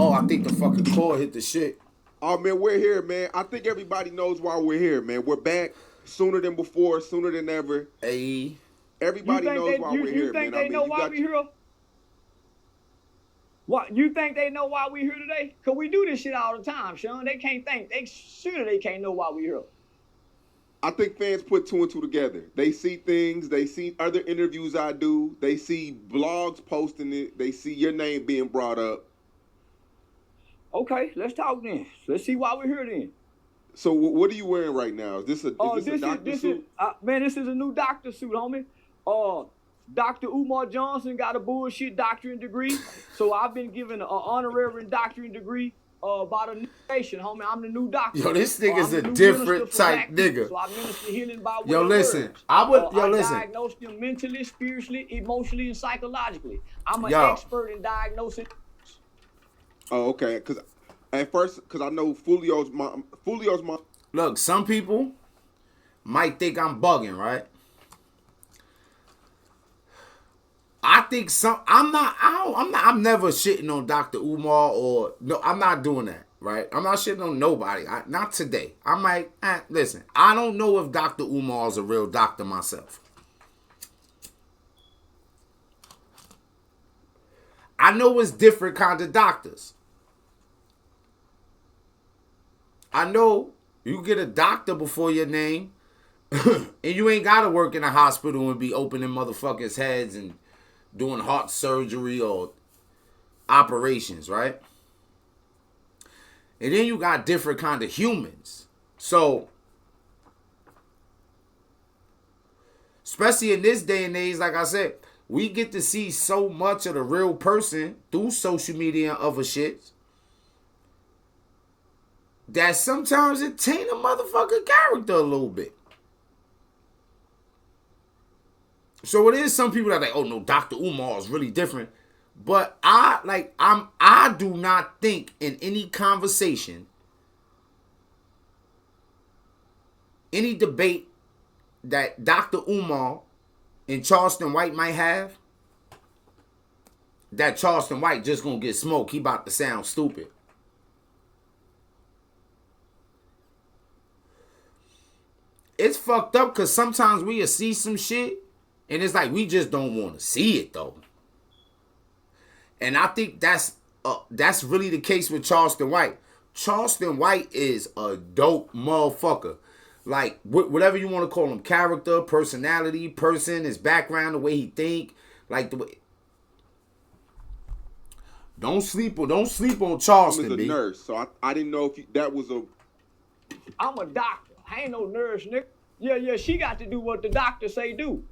Oh, I think the fucking cord hit the shit. Oh man, we're here, man. I think everybody knows why we're here, man. We're back sooner than before, sooner than ever. Hey. You Everybody think knows they why you, we're you here, think man. I they mean, know you why got we here? What you think they know why we here today? Cause we do this shit all the time, Sean. They can't think. They can't know why we here. I think fans put two and two together. They see things, they see other interviews I do, they see blogs posting it, they see your name being brought up. Okay, let's talk then. Let's see why we're here then. So what are you wearing right now? Is this a doctor suit? Man, this is a new doctor suit, homie. Dr. Umar Johnson got a bullshit doctorate degree, so I've been given an honorary doctorate degree by the nation, homie. I'm the new doctor. Yo, this nigga's a different type nigga. So I minister healing by way Yo, of listen. words. I diagnose them mentally, spiritually, emotionally, and psychologically. I'm an expert in diagnosing. Oh, okay. Because at first, I know Foolio's mom. Look, some people might think I'm bugging, right? I think I'm never shitting on Dr. Umar or no, I'm not doing that, right? I'm not shitting on nobody. Not today. I'm like, listen, I don't know if Dr. Umar is a real doctor myself. I know it's different kind of doctors. I know you get a doctor before your name and you ain't got to work in a hospital and be opening motherfuckers' heads and doing heart surgery or operations, right? And then you got different kind of humans. So, especially in this day and age, like I said, we get to see so much of the real person through social media and other shit that sometimes it taint a motherfucker character a little bit. So it is some people that are like, oh no, Dr. Umar is really different. But I do not think in any conversation, any debate that Dr. Umar and Charleston White might have, that Charleston White just gonna get smoked. He about to sound stupid. It's fucked up because sometimes we'll see some shit and it's like we just don't want to see it though. And I think that's really the case with Charleston White. Charleston White is a dope motherfucker. Like whatever you want to call him, character, personality, person, his background, the way he think, like the way. Don't sleep on Charleston. I'm a nurse, so I didn't know if that was a. I'm a doctor. I ain't no nurse, nigga. Yeah, she got to do what the doctor say do.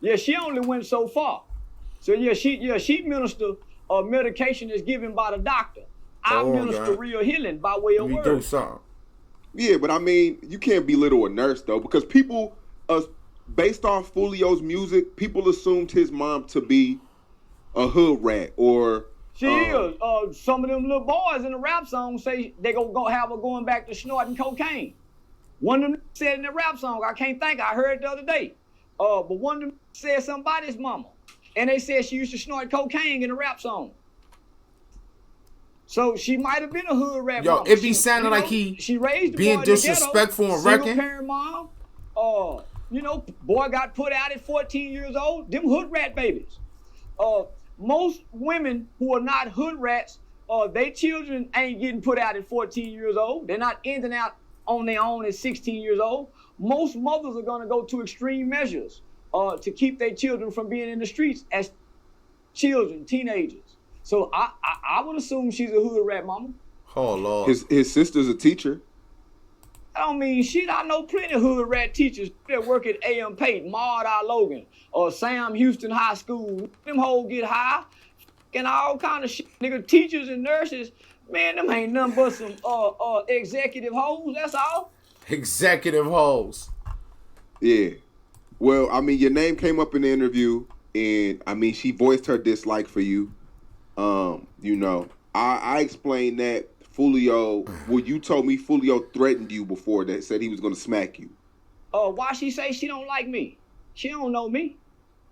Yeah, she only went so far. So she minister medication is given by the doctor. I minister real healing by way of words. Do something. Yeah, but I mean, you can't belittle a nurse though, because people, based off Foolio's music, people assumed his mom to be a hood rat or. She is. Some of them little boys in the rap song say they go have her going back to snorting cocaine. One of them said in the rap song, I can't think, I heard it the other day. But one of them said somebody's mama. And they said she used to snort cocaine in the rap song. So she might have been a hood rat mama. It be sounding like she raised being disrespectful and wrecking. Single parent mom. Boy got put out at 14 years old. Them hood rat babies. Most women who are not hood rats, their children ain't getting put out at 14 years old. They're not ending out on their own at 16 years old. Most mothers are going to go to extreme measures to keep their children from being in the streets as children, teenagers. So I would assume she's a hood rat mama. Oh, Lord. His sister's a teacher. I don't mean shit. I know plenty of hood rat teachers that work at A.M. Payton, Maud R. Logan, or Sam Houston High School. Them hoes get high and all kind of shit. Nigga, teachers and nurses, man, them ain't nothing but some executive hoes, that's all. Executive hoes. Yeah. Well, I mean, your name came up in the interview, and I mean, she voiced her dislike for you. I explained that Foolio, you told me Foolio threatened you before, that said he was going to smack you. Why she say she don't like me? She don't know me.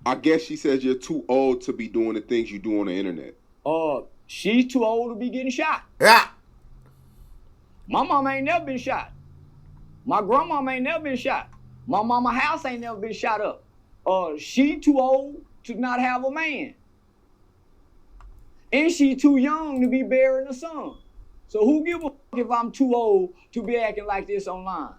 I guess she says you're too old to be doing the things you do on the internet. She's too old to be getting shot. Yeah. My mama ain't never been shot. My grandmama ain't never been shot. My mama house ain't never been shot up. She too old to not have a man. And she too young to be bearing a son. So who give a fuck if I'm too old to be acting like this online?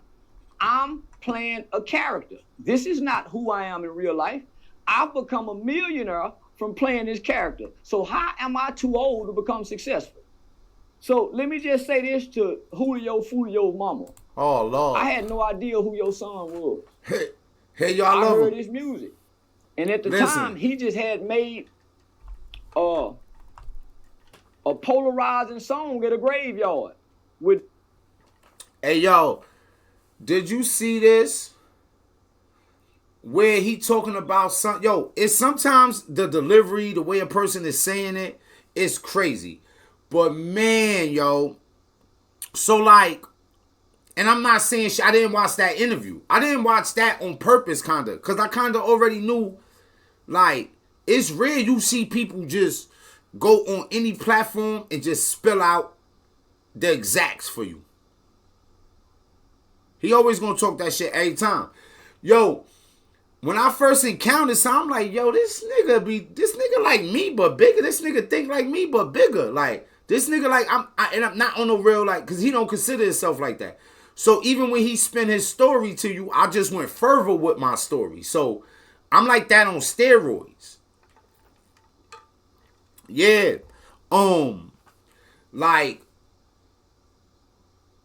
I'm playing a character. This is not who I am in real life. I've become a millionaire from playing this character. So how am I too old to become successful? So let me just say this to Julio Foolio's mama. Oh, Lord. I had no idea who your son was. Hey, y'all love I heard him. his music. And at the Listen. time, he just had made a polarizing song at a graveyard with. Hey, yo, did you see this? Where he talking about some, yo, it's sometimes the delivery, the way a person is saying it, is crazy. But man, yo, so like, and I'm not saying I didn't watch that interview. I didn't watch that on purpose, kinda, because I kinda already knew, like, it's rare you see people just go on any platform and just spill out the exacts for you. He always gonna talk that shit every time. Yo, when I first encountered some, I'm like, yo, this nigga like me but bigger. This nigga think like me but bigger. Like, this nigga like, and I'm not on the real, like, because he don't consider himself like that. So even when he spin his story to you, I just went further with my story. So I'm like that on steroids. Yeah. Like,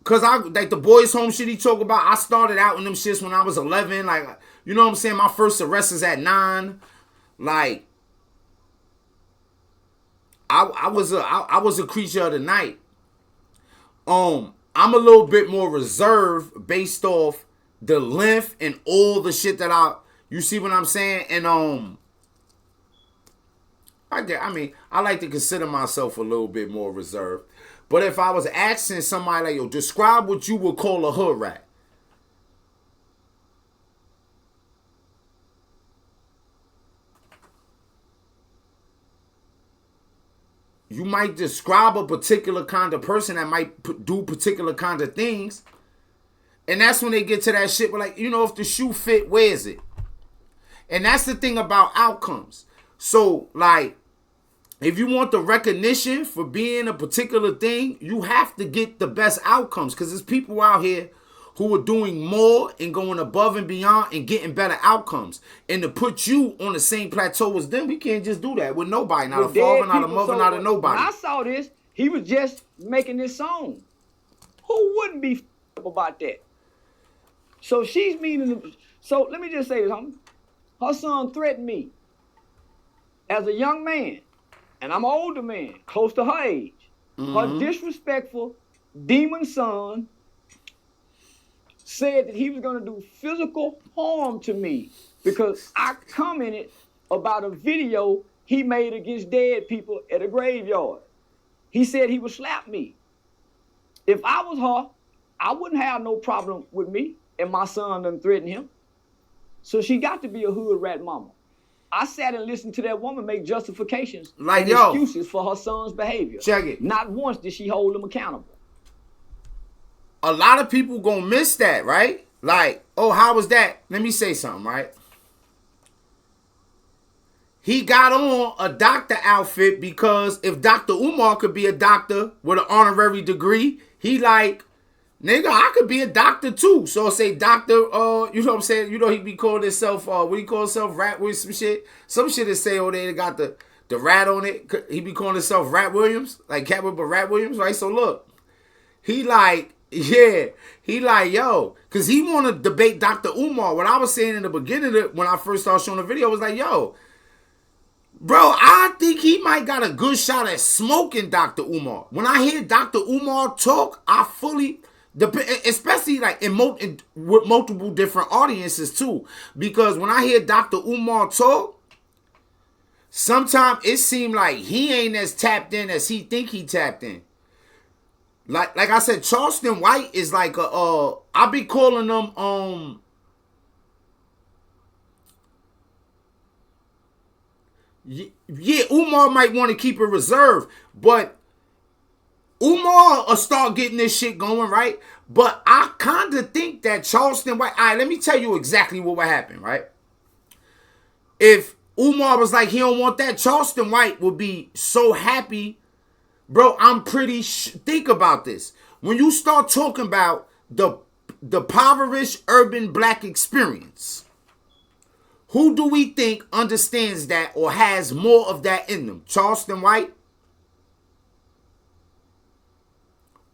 cause I like the boys home shit he talk about. I started out in them shits when I was 11. Like, you know what I'm saying? My first arrest is at 9. Like, I was a creature of the night. I'm a little bit more reserved based off the length and all the shit that you see what I'm saying? And I like to consider myself a little bit more reserved. But if I was asking somebody like, yo, describe what you would call a hood rat. You might describe a particular kind of person that might do particular kind of things. And that's when they get to that shit where, like, you know, if the shoe fit, wears it. And that's the thing about outcomes. So, like, if you want the recognition for being a particular thing, you have to get the best outcomes. Because there's people out here who are doing more and going above and beyond and getting better outcomes. And to put you on the same plateau as them, we can't just do that with nobody. Not a father, not a mother, not a nobody. When I saw this, he was just making this song. Who wouldn't be about that? So she's meaning. So let me just say this, homie. Her son threatened me as a young man. And I'm an older man, close to her age. Mm-hmm. Her disrespectful demon son said that he was going to do physical harm to me because I commented about a video he made against dead people at a graveyard. He said he would slap me. If I was her, I wouldn't have no problem with me and my son done threatened him. So she got to be a hood rat mama. I sat and listened to that woman make justifications and excuses for her son's behavior. Check it. Not once did she hold him accountable. A lot of people gonna miss that, right? Like, oh, how was that? Let me say something, right? He got on a doctor outfit because if Dr. Umar could be a doctor with an honorary degree, he like, nigga, I could be a doctor too. So say doctor, you know what I'm saying? You know he be calling himself, what he call himself, Rat with some shit. Some shit that say, oh, they got the rat on it. He be calling himself Rat Williams, like Catwoman, but Rat Williams, right? So look, he like, yeah, he like, yo, because he want to debate Dr. Umar. What I was saying in the beginning when I first started showing the video was like, yo, bro, I think he might got a good shot at smoking Dr. Umar. When I hear Dr. Umar talk, I fully... especially like with multiple different audiences too, because when I hear Dr. Umar talk, sometimes it seems like he ain't as tapped in as he think he tapped in. Like I said, Charleston White is like I be calling them Yeah, Umar might want to keep it reserved, but Umar will start getting this shit going, right? But I kind of think that Charleston White... All right, let me tell you exactly what would happen, right? If Umar was like, he don't want that, Charleston White would be so happy. Bro, I'm pretty... Think about this. When you start talking about the impoverished urban black experience, who do we think understands that or has more of that in them? Charleston White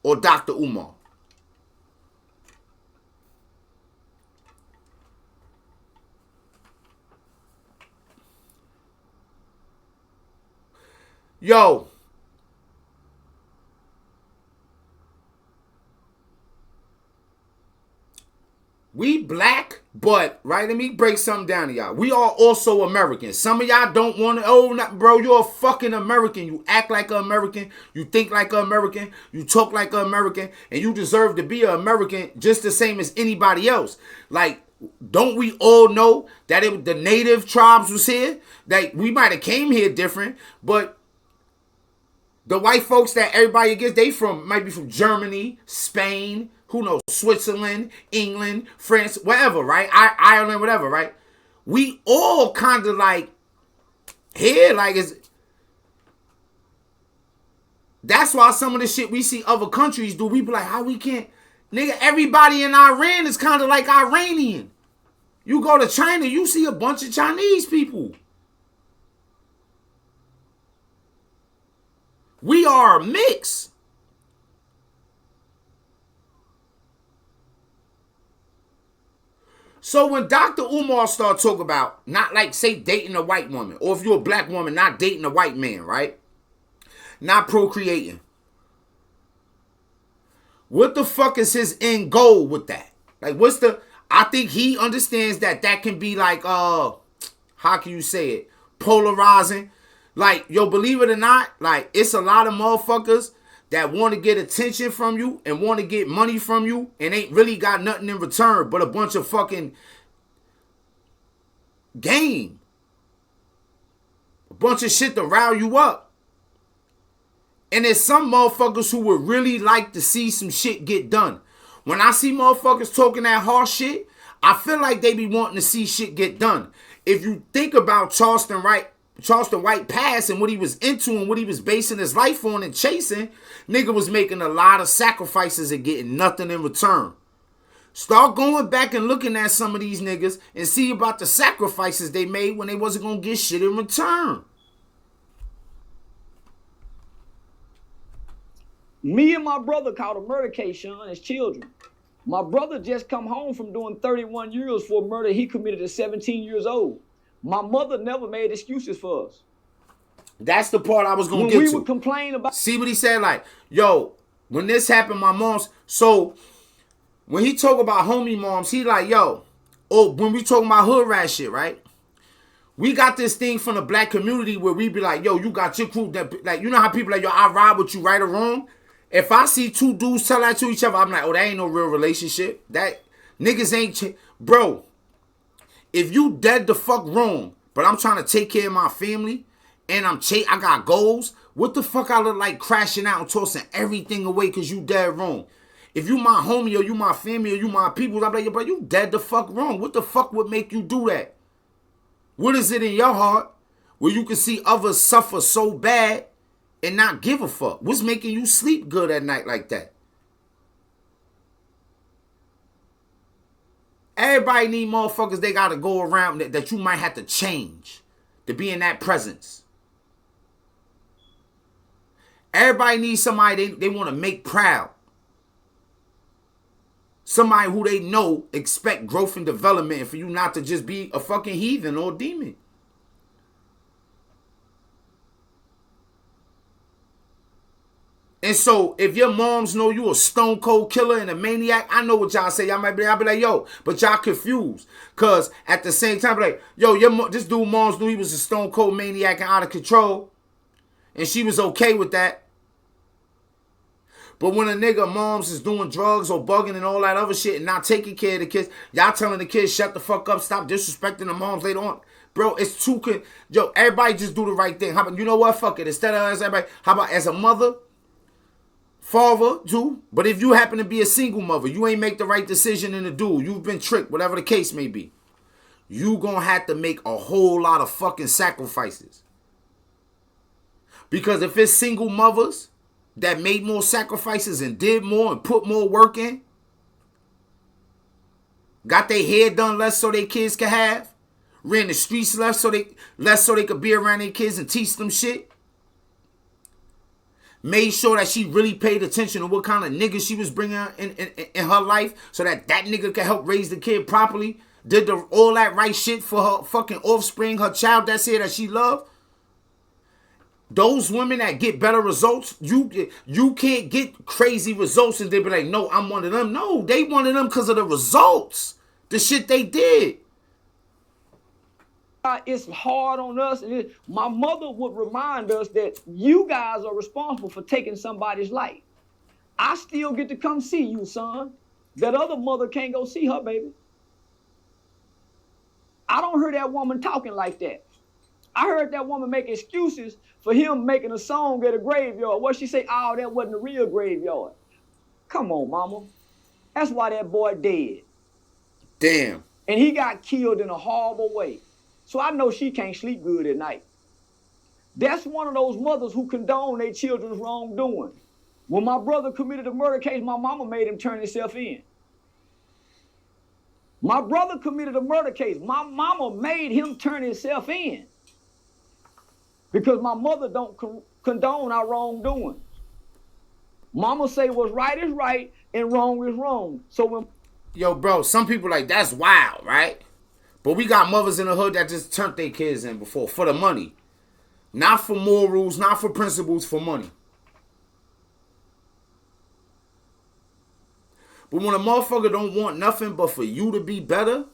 or Dr. Umar? Yo. We black, but, right, let me break something down to y'all. We are also Americans. Some of y'all don't want to, oh, not, bro, you're a fucking American. You act like an American. You think like an American. You talk like an American. And you deserve to be an American just the same as anybody else. Like, don't we all know that the native tribes was here? That we might have came here different, but the white folks that everybody gets, they might be from Germany, Spain, who knows, Switzerland, England, France, whatever, right? Ireland, whatever, right? We all kind of like here, like that's why some of the shit we see other countries do, we be like, how we can't, nigga, everybody in Iran is kind of like Iranian. You go to China, you see a bunch of Chinese people. We are a mix. So when Dr. Umar started talking about not like, say, dating a white woman, or if you're a black woman, not dating a white man, right? Not procreating. What the fuck is his end goal with that? Like, I think he understands that can be like, how can you say it? Polarizing. Like, yo, believe it or not, like, it's a lot of motherfuckers that want to get attention from you and want to get money from you and ain't really got nothing in return but a bunch of fucking game. A bunch of shit to rile you up. And there's some motherfuckers who would really like to see some shit get done. When I see motherfuckers talking that harsh shit, I feel like they be wanting to see shit get done. If you think about Charleston White past and what he was into and what he was basing his life on and chasing, nigga was making a lot of sacrifices and getting nothing in return. Start going back and looking at some of these niggas and see about the sacrifices they made when they wasn't gonna get shit in return. Me and my brother caught a murder case, Sean, as children. My brother just come home from doing 31 years for a murder he committed at 17 years old. My mother never made excuses for us. That's the part I was going to get to. When we would complain about... See what he said? Like, yo, when this happened, my mom's... So, when he talk about homie moms, he like, yo, when we talking about hood rat shit, right? We got this thing from the black community where we be like, yo, you got your crew that... Like, you know how people like, yo, I ride with you right or wrong? If I see two dudes tell that to each other, I'm like, oh, that ain't no real relationship. That... Niggas ain't... Bro... If you dead the fuck wrong, but I'm trying to take care of my family, and I got goals, what the fuck I look like crashing out and tossing everything away because you dead wrong? If you my homie or you my family or you my people, I'm like, yo, bro, you dead the fuck wrong. What the fuck would make you do that? What is it in your heart where you can see others suffer so bad and not give a fuck? What's making you sleep good at night like that? Everybody need motherfuckers they gotta go around that you might have to change to be in that presence. Everybody needs somebody they want to make proud. Somebody who they know expect growth and development and for you not to just be a fucking heathen or a demon. And so, if your moms know you a stone cold killer and a maniac, I know what y'all say. Y'all be like, yo, but y'all confused. Because at the same time, like, yo, this dude moms knew he was a stone cold maniac and out of control. And she was okay with that. But when a nigga moms is doing drugs or bugging and all that other shit and not taking care of the kids, y'all telling the kids, shut the fuck up, stop disrespecting the moms later on. Bro, it's too... Yo, everybody just do the right thing. How about, you know what? Fuck it. Instead of as everybody... How about as a mother... Father, too. But if you happen to be a single mother, you ain't make the right decision in the dude. You've been tricked, whatever the case may be. You gonna have to make a whole lot of fucking sacrifices. Because if it's single mothers that made more sacrifices and did more and put more work in, got their hair done less so their kids could have, ran the streets less so they could be around their kids and teach them shit, made sure that she really paid attention to what kind of nigga she was bringing in her life so that nigga could help raise the kid properly, did all that right shit for her fucking offspring, her child that's here that she loved. Those women that get better results, you can't get crazy results and they be like, no, I'm one of them. No, they one of them because of the results. The shit they did. It's hard on us. And my mother would remind us that you guys are responsible for taking somebody's life. I still get to come see you, son. That other mother can't go see her baby. I don't hear that woman talking like that. I heard that woman make excuses for him making a song at a graveyard. What she say? Oh, that wasn't a real graveyard. Come on, mama. That's why that boy dead. Damn. And he got killed in a horrible way. So I know she can't sleep good at night. That's one of those mothers who condone their children's wrongdoing. When my brother committed a murder case, my mama made him turn himself in. My brother committed a murder case. My mama made him turn himself in. Because my mother don't condone our wrongdoing. Mama say what's right is right and wrong is wrong. So when... Yo, bro, some people like, that's wild, right? But we got mothers in the hood that just turned their kids in before for the money. Not for morals, not for principles, for money. But when a motherfucker don't want nothing but for you to be better,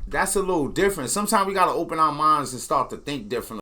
that's a little different. Sometimes we got to open our minds and start to think differently.